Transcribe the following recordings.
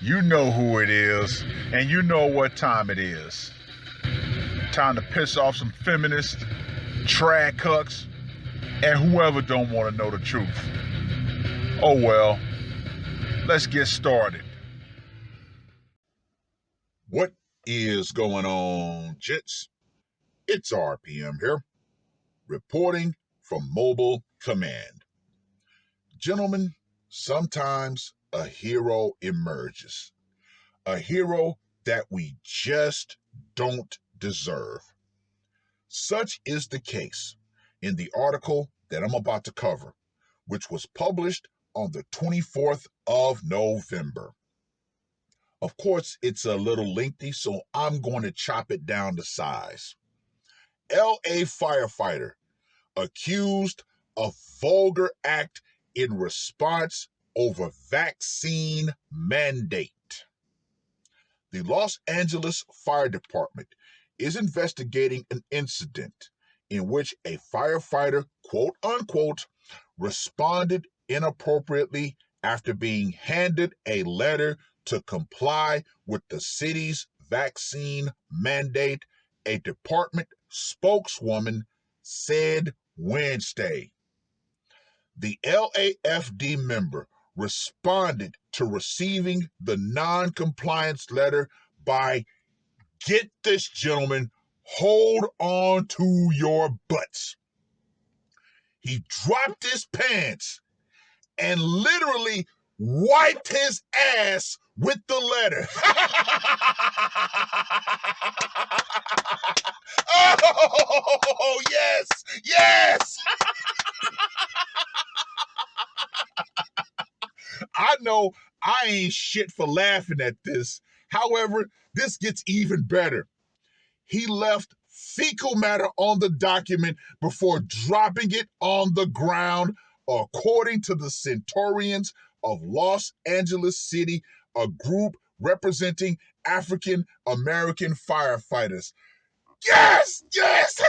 You know who it is, and you know what time it is. Time to piss off some feminists, trad cucks, and whoever don't want to know the truth. Oh well, let's get started. What is going on, gents? It's R.P.M. here, reporting from Mobile Command. Gentlemen, sometimes a hero emerges. A hero that we just don't deserve. Such is the case in the article that I'm about to cover, which was published on the 24th of November. Of course, it's a little lengthy, so I'm going to chop it down to size. LA firefighter accused of vulgar act in response over vaccine mandate. The Los Angeles Fire Department is investigating an incident in which a firefighter, quote unquote, responded inappropriately after being handed a letter to comply with the city's vaccine mandate, a department spokeswoman said Wednesday. The LAFD member responded to receiving the non-compliance letter by, get this, gentlemen, hold on to your butts. He dropped his pants and literally wiped his ass with the letter. Oh, yes, yes. I know I ain't shit for laughing at this. However, this gets even better. He left fecal matter on the document before dropping it on the ground, according to the Centurions of Los Angeles City, a group representing African American firefighters. Yes, yes.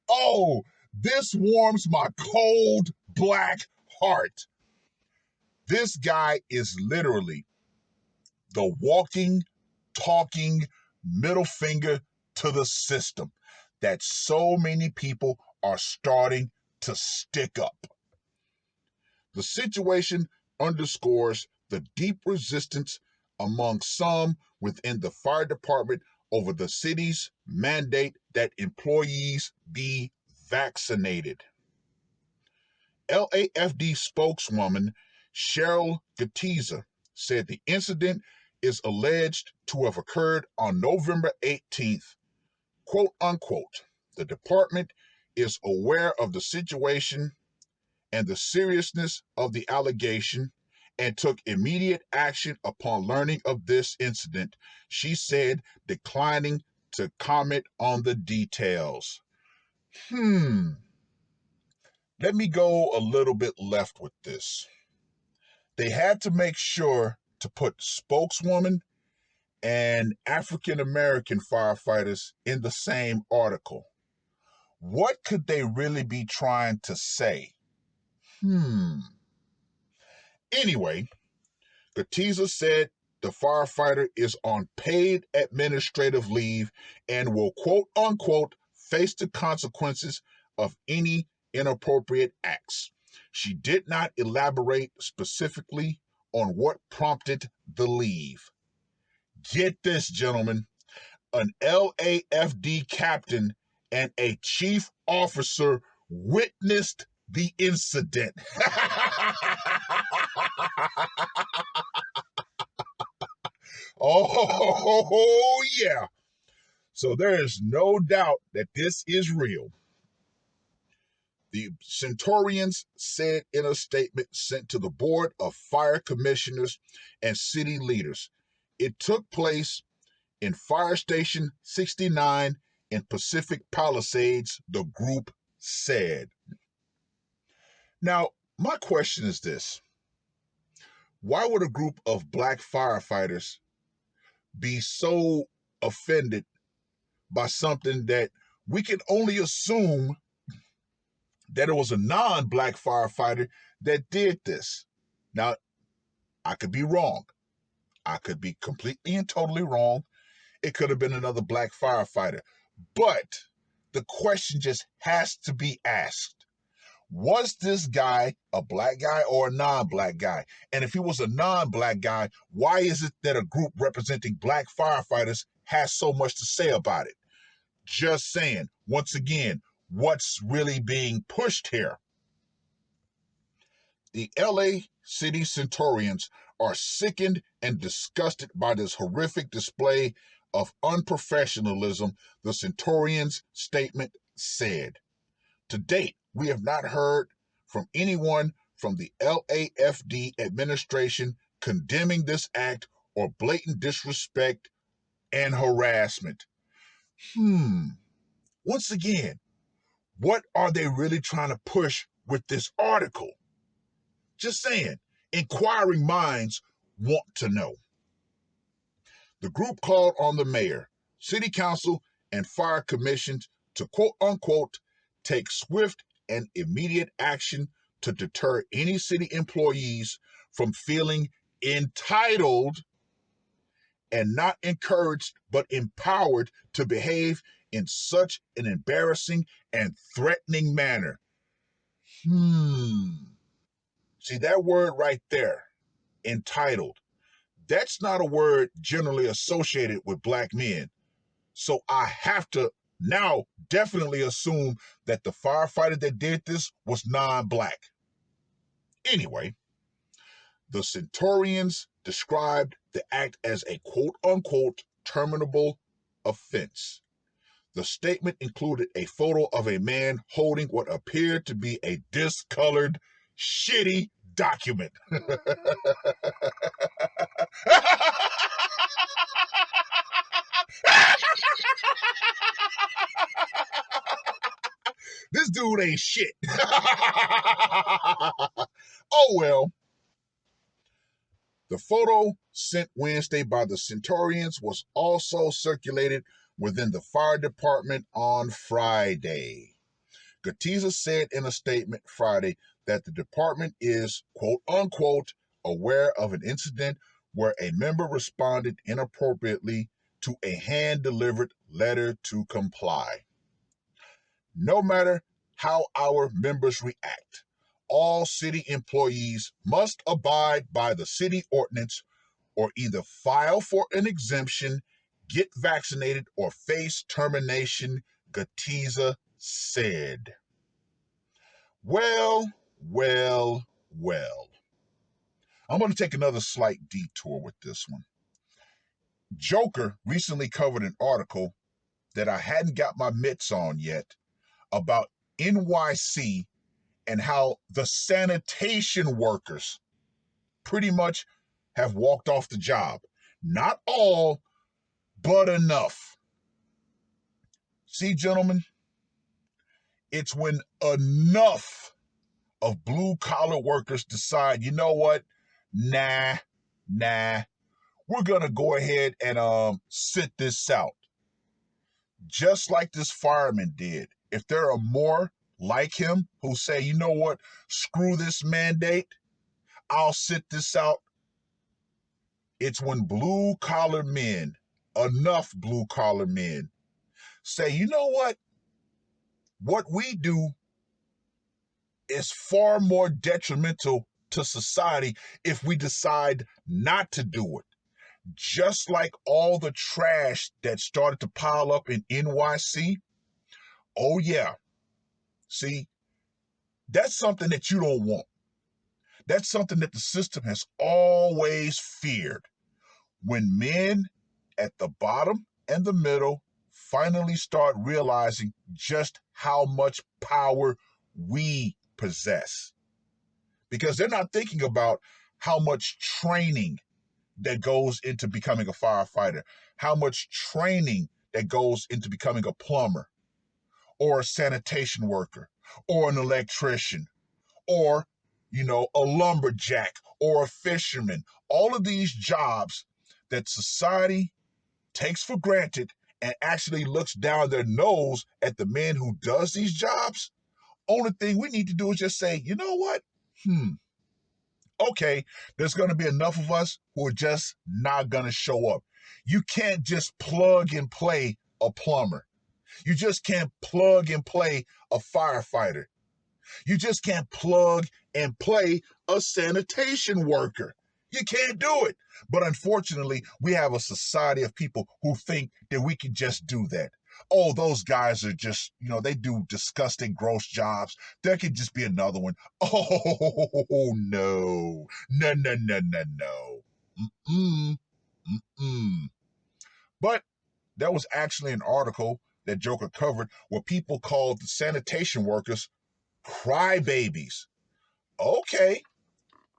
Oh, this warms my cold black heart. This guy is literally the walking, talking middle finger to the system that so many people are starting to stick up. The situation underscores the deep resistance among some within the fire department over the city's mandate that employees be vaccinated. LAFD spokeswoman Cheryl Gatiza said the incident is alleged to have occurred on November 18th. Quote unquote, the department is aware of the situation and the seriousness of the allegation and took immediate action upon learning of this incident, she said, declining to comment on the details. Let me go a little bit left with this. They had to make sure to put spokeswoman and African American firefighters in the same article. What could they really be trying to say? Anyway, Gatiza said the firefighter is on paid administrative leave and will, quote unquote, face the consequences of any inappropriate acts. She did not elaborate specifically on what prompted the leave. Get this, gentlemen, an LAFD captain and a chief officer witnessed the incident. Oh, yeah. So there is no doubt that this is real. The Centurions said in a statement sent to the Board of Fire Commissioners and city leaders, it took place in Fire Station 69 in Pacific Palisades, the group said. Now, my question is this. Why would a group of black firefighters be so offended by something that we can only assume that it was a non-black firefighter that did this. Now, I could be wrong. I could be completely and totally wrong. It could have been another black firefighter. But the question just has to be asked. Was this guy a black guy or a non-black guy? And if he was a non-black guy, why is it that a group representing black firefighters has so much to say about it? Just saying, once again, what's really being pushed here? The LA City Centurions are sickened and disgusted by this horrific display of unprofessionalism, the Centurions' statement said. To date, we have not heard from anyone from the LAFD administration condemning this act or blatant disrespect and harassment. Once again, what are they really trying to push with this article? Just saying, inquiring minds want to know. The group called on the mayor, city council, and fire commissions to quote unquote take swift and immediate action to deter any city employees from feeling entitled and not encouraged but empowered to behave in such an embarrassing and threatening manner. See that word right there, entitled. That's not a word generally associated with black men. So I have to now definitely assume that the firefighter that did this was non-black. Anyway, the Centurions described the act as a quote-unquote terminable offense. The statement included a photo of a man holding what appeared to be a discolored, shitty document. This dude ain't shit. Oh well. The photo sent Wednesday by the Centurions was also circulated within the fire department on Friday. Gatiza said in a statement Friday that the department is, quote unquote, aware of an incident where a member responded inappropriately to a hand-delivered letter to comply. No matter how our members react, all city employees must abide by the city ordinance or either file for an exemption, get vaccinated, or face termination, Gatiza said. Well. I'm going to take another slight detour with this one. Joker recently covered an article that I hadn't got my mitts on yet about NYC and how the sanitation workers pretty much have walked off the job. Not all, but enough. See, gentlemen, it's when enough of blue-collar workers decide, you know what? Nah, we're going to go ahead and sit this out. Just like this fireman did. If there are more like him who say, you know what, screw this mandate, I'll sit this out. It's when blue-collar men, enough blue-collar men, say, you know what we do is far more detrimental to society if we decide not to do it. Just like all the trash that started to pile up in NYC. Oh yeah. See, that's something that you don't want. That's something that the system has always feared. When men at the bottom and the middle finally start realizing just how much power we possess. Because they're not thinking about how much training that goes into becoming a firefighter, how much training that goes into becoming a plumber or a sanitation worker or an electrician or, a lumberjack or a fisherman. All of these jobs that society takes for granted and actually looks down their nose at the men who does these jobs. Only thing we need to do is just say, you know what? Okay, there's going to be enough of us who are just not going to show up. You can't just plug and play a plumber. You just can't plug and play a firefighter. You just can't plug and play a sanitation worker. You can't do it. But unfortunately, we have a society of people who think that we can just do that. Oh, those guys are just, they do disgusting, gross jobs. There could just be another one. Oh, no. No, no, no, no, no. Mm-mm. Mm-mm. But there was actually an article that Joker covered where people called the sanitation workers crybabies. Okay,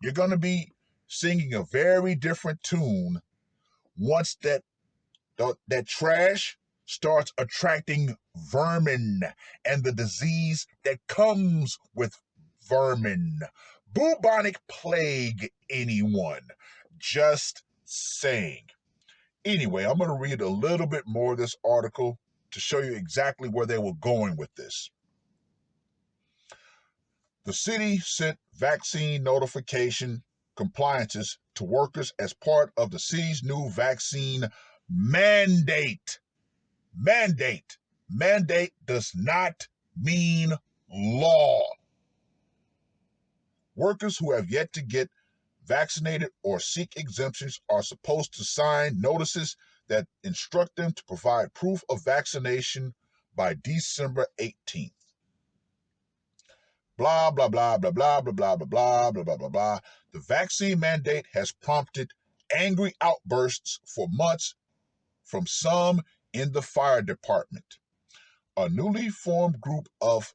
you're going to be singing a very different tune once that trash starts attracting vermin and the disease that comes with vermin. Bubonic plague, anyone. Just saying. Anyway, I'm going to read a little bit more of this article to show you exactly where they were going with this. The city sent vaccine notification compliances to workers as part of the city's new vaccine mandate. Mandate. Mandate does not mean law. Workers who have yet to get vaccinated or seek exemptions are supposed to sign notices that instruct them to provide proof of vaccination by December 18th. Blah, blah, blah, blah, blah, blah, blah, blah, blah, blah, blah, blah, blah. The vaccine mandate has prompted angry outbursts for months from some in the fire department. A newly formed group of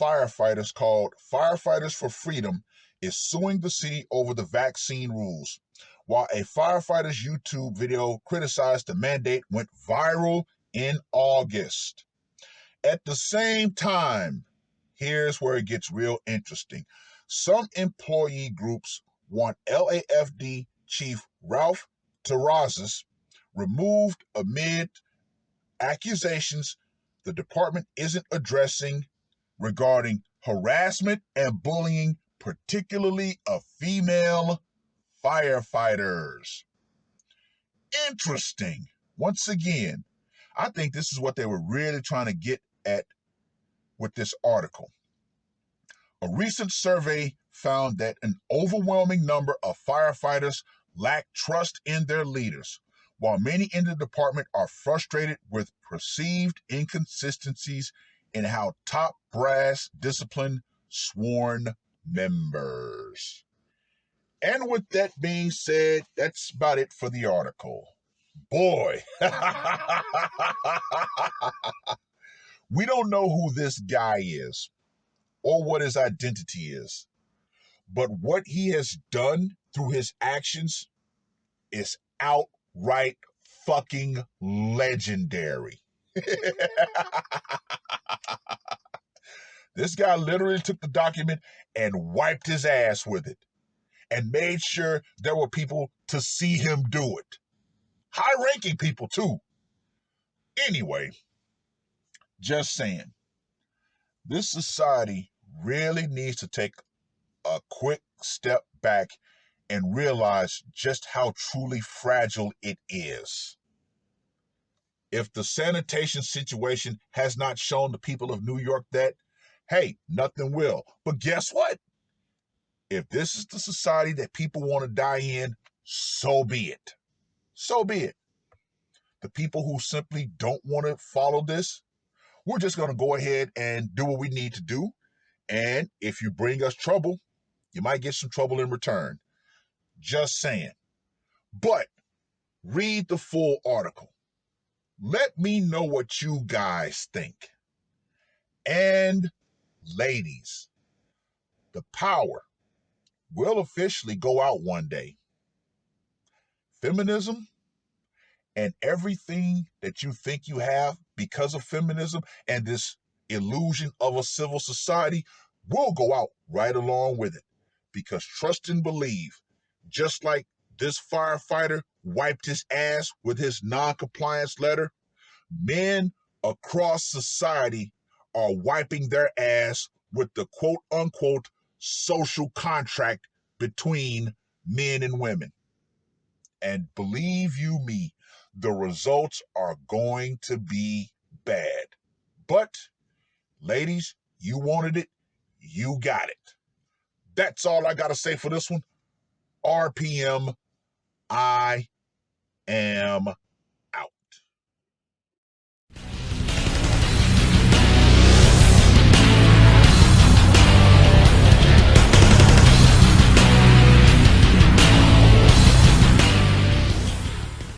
firefighters called Firefighters for Freedom is suing the city over the vaccine rules. While a firefighter's YouTube video criticized the mandate went viral in August. At the same time, here's where it gets real interesting. Some employee groups want LAFD Chief Ralph Terrazas removed amid accusations the department isn't addressing regarding harassment and bullying, particularly of female firefighters. Interesting. Once again, I think this is what they were really trying to get at with this article. A recent survey found that an overwhelming number of firefighters lack trust in their leaders, while many in the department are frustrated with perceived inconsistencies in how top brass discipline sworn members. And with that being said, that's about it for the article. Boy, we don't know who this guy is or what his identity is. But what he has done through his actions is outright fucking legendary. This guy literally took the document and wiped his ass with it and made sure there were people to see him do it. High-ranking people, too. Anyway, just saying, this society really needs to take a quick step back and realize just how truly fragile it is. If the sanitation situation has not shown the people of New York that, hey, nothing will. But guess what? If this is the society that people want to die in, so be it. So be it. The people who simply don't want to follow this, we're just going to go ahead and do what we need to do. And if you bring us trouble, you might get some trouble in return. Just saying. But read the full article. Let me know what you guys think. And ladies, the power will officially go out one day. Feminism and everything that you think you have because of feminism and this illusion of a civil society will go out right along with it. Because trust and believe, just like this firefighter wiped his ass with his non-compliance letter, men across society are wiping their ass with the quote unquote social contract between men and women. And believe you me, the results are going to be bad. But, ladies, you wanted it, you got it. That's all I got to say for this one. RPM, I am